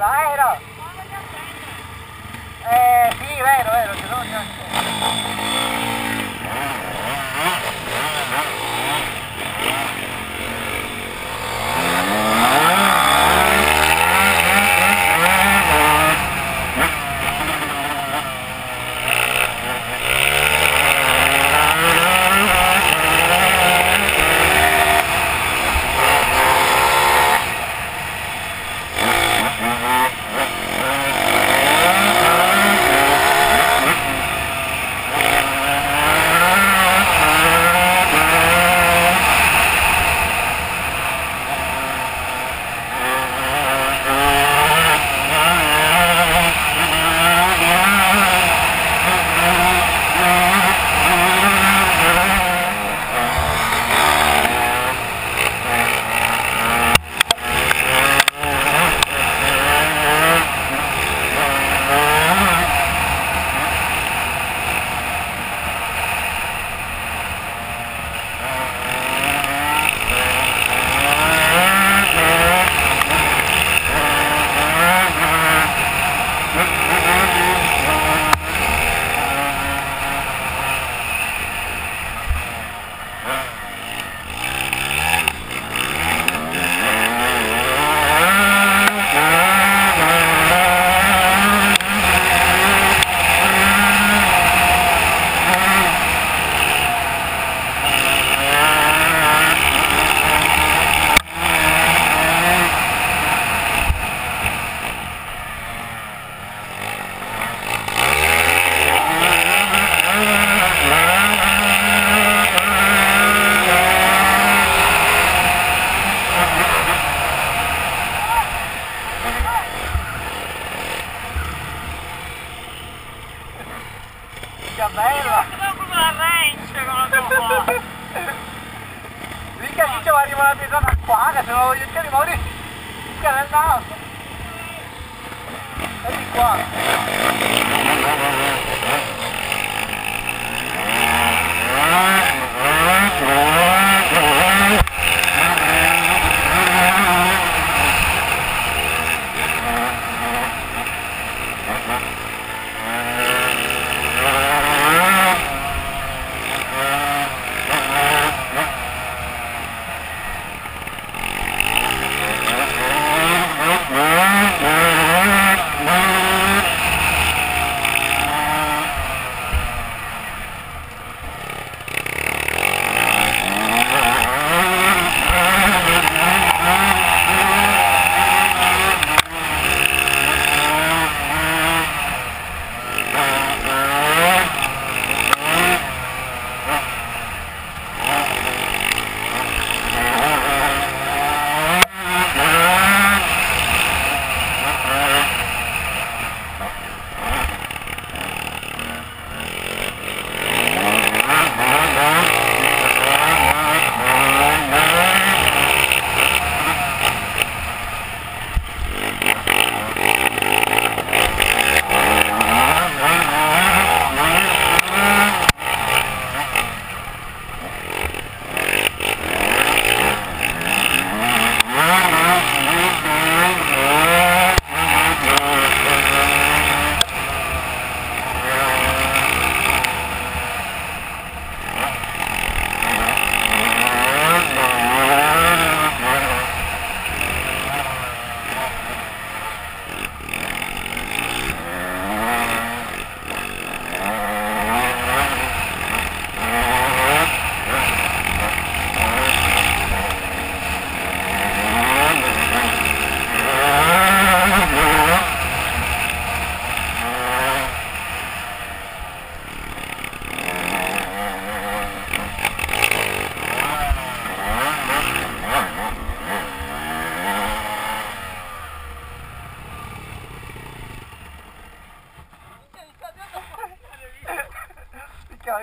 L'aereo! Sì, vero, ci sono già. Mica bella! Come la range con la tua qua! Mica lì ci arriva una pesata qua, che se non voglio dire morire! Mica nel naso! E di qua!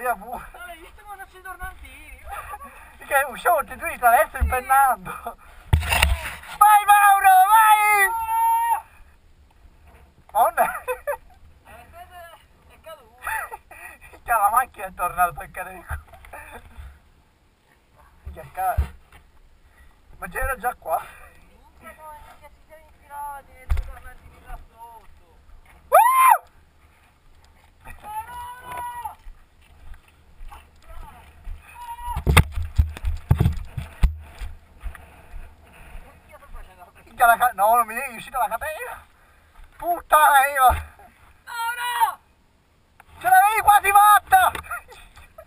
Io pure. L'hai visto quando ci tornantini? Che usciamo tutti e due adesso impennando. Vai Mauro, vai! Madonna! È caduto. Che la macchina è tornata per carico. Che cazzo. Ma c'era già qua. Minchia, come si tirati e due tornantini là sotto. No, non mi devi uscire dalla catena! Puttana io! Mauro! Ce l'avevi quasi fatta!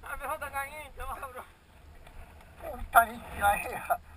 Abbiamo fatto niente, Mauro. Puttanissima io!